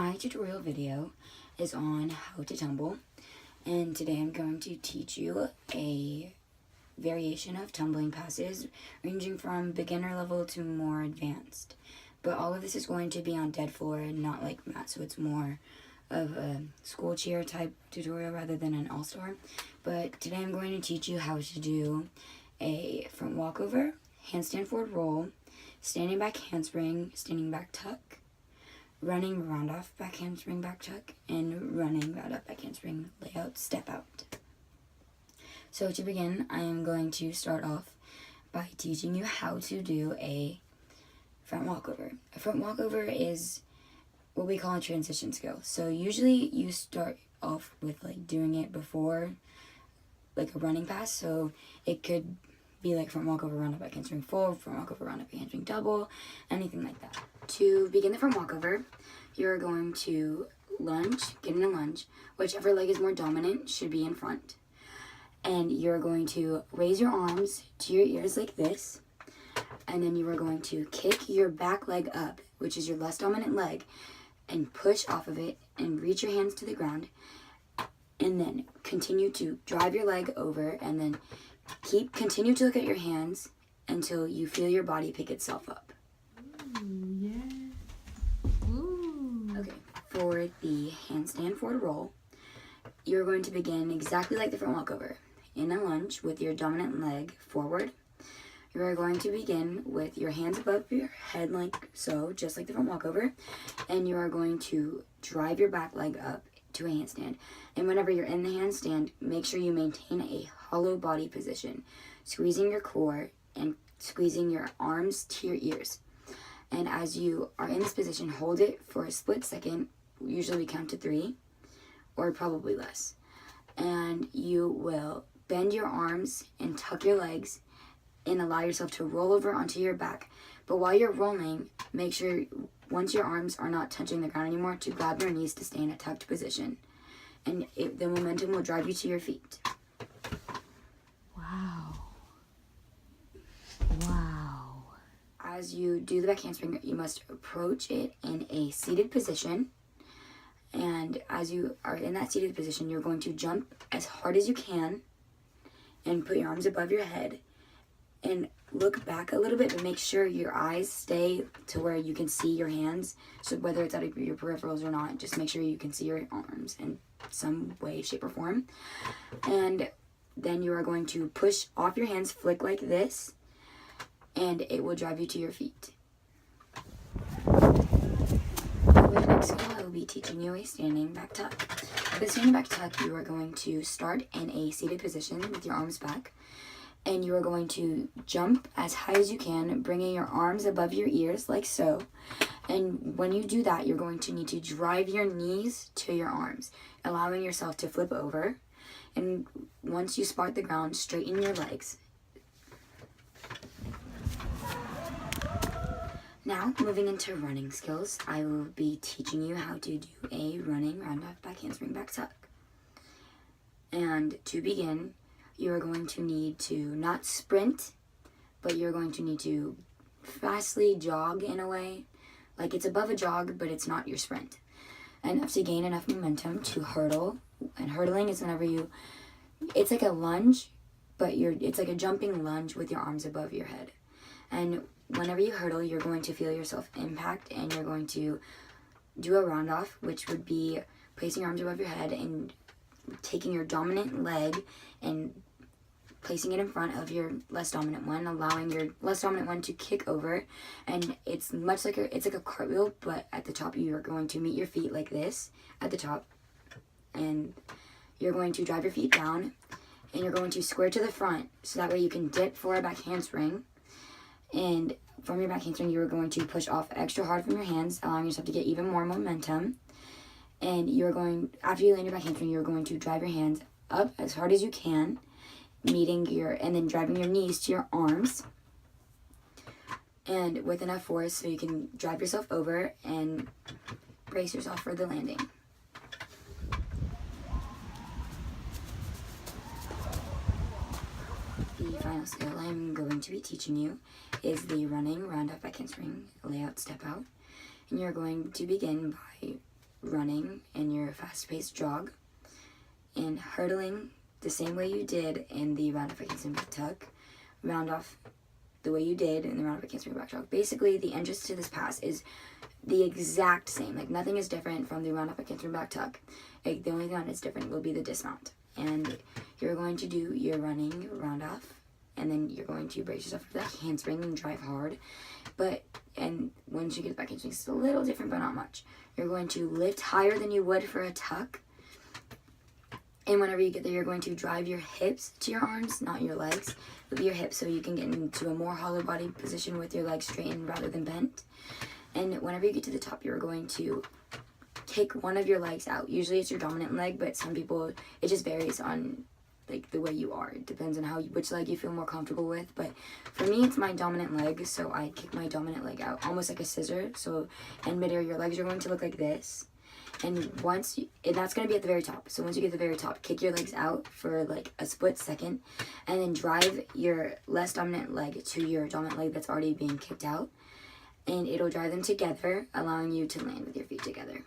My tutorial video is on how to tumble, and today I'm going to teach you a variation of tumbling passes ranging from beginner level to more advanced. But all of this is going to be on dead floor and not like mat, so it's more of a school cheer type tutorial rather than an all-star. But today I'm going to teach you how to do a front walkover, handstand forward roll, standing back handspring, standing back tuck, running round off back handspring back tuck, and running round up back handspring layout step out. So to begin, I am going to start off by teaching you how to do a front walkover. A front walkover is what we call a transition skill. So usually you start off with like doing it before like a running pass. So it could be like front walkover, run up back handspring forward, front walkover, run up back handspring double, anything like that. To begin the front walkover, you're going to lunge, get in a lunge. Whichever leg is more dominant should be in front. And you're going to raise your arms to your ears like this. And then you are going to kick your back leg up, which is your less dominant leg, and push off of it and reach your hands to the ground. And then continue to drive your leg over and then continue to look at your hands until you feel your body pick itself up. Ooh, yeah. Ooh. Okay, for the handstand forward roll, you're going to begin exactly like the front walkover. In a lunge with your dominant leg forward, you are going to begin with your hands above your head like so, just like the front walkover, and you are going to drive your back leg up to a handstand. And whenever you're in the handstand, make sure you maintain a hollow body position, squeezing your core and squeezing your arms to your ears. And as you are in this position, hold it for a split second. Usually we count to 3 or probably less. And you will bend your arms and tuck your legs and allow yourself to roll over onto your back. But while you're rolling, make sure once your arms are not touching the ground anymore to grab your knees to stay in a tucked position. And the momentum will drive you to your feet. Wow. Wow. As you do the back handspring, you must approach it in a seated position. And as you are in that seated position, you're going to jump as hard as you can and put your arms above your head and look back a little bit, but make sure your eyes stay to where you can see your hands. So whether it's out of your peripherals or not, just make sure you can see your arms in some way, shape, or form. And then you are going to push off your hands, flick like this, and it will drive you to your feet. For the next skill, I will be teaching you a standing back tuck. For the standing back tuck, you are going to start in a seated position with your arms back, and you are going to jump as high as you can, bringing your arms above your ears like so. And when you do that, you're going to need to drive your knees to your arms, allowing yourself to flip over. And once you spot the ground, straighten your legs. Now, moving into running skills, I will be teaching you how to do a running round off back handspring back tuck. And to begin, you are going to need to not sprint, but you're going to need to fastly jog in a way. Like it's above a jog, but it's not your sprint. Enough to gain enough momentum to hurdle. And hurdling is whenever it's like a lunge, but it's like a jumping lunge with your arms above your head. And whenever you hurdle, you're going to feel yourself impact, and you're going to do a round off, which would be placing your arms above your head and taking your dominant leg and placing it in front of your less dominant one, allowing your less dominant one to kick over. And it's much like it's like a cartwheel, but at the top you are going to meet your feet like this at the top, and you're going to drive your feet down, and you're going to square to the front, so that way you can dip for a back handspring. And from your back handspring, you are going to push off extra hard from your hands, allowing yourself to get even more momentum. And you're going, after you land your back handspring, you're going to drive your hands up as hard as you can, and then driving your knees to your arms, and with enough force so you can drive yourself over and brace yourself for the landing. The final skill I'm going to be teaching you is the running round off back handspring layout step out. And you're going to begin by running in your fast-paced jog, and hurdling the same way you did in the round off against back tuck, round off the way you did in the round off against back jog. Basically, the entrance to this pass is the exact same. Like, nothing is different from the round off against back tuck. Like, the only thing that's different will be the dismount. And you're going to do your running round off, and then you're going to brace yourself for that handspring and drive hard. And once you get the back handspring, it's a little different, but not much. You're going to lift higher than you would for a tuck. And whenever you get there, you're going to drive your hips to your arms, not your legs. With your hips, so you can get into a more hollow body position with your legs straightened rather than bent. And whenever you get to the top, you're going to kick one of your legs out. Usually it's your dominant leg, but some people, it just varies on like the way you are. It depends on which leg you feel more comfortable with. But for me, it's my dominant leg, so I kick my dominant leg out almost like a scissor. So in midair, your legs are going to look like this. And that's going to be at the very top. So once you get to the very top, kick your legs out for like a split second, and then drive your less dominant leg to your dominant leg that's already being kicked out. And it'll drive them together, allowing you to land with your feet together.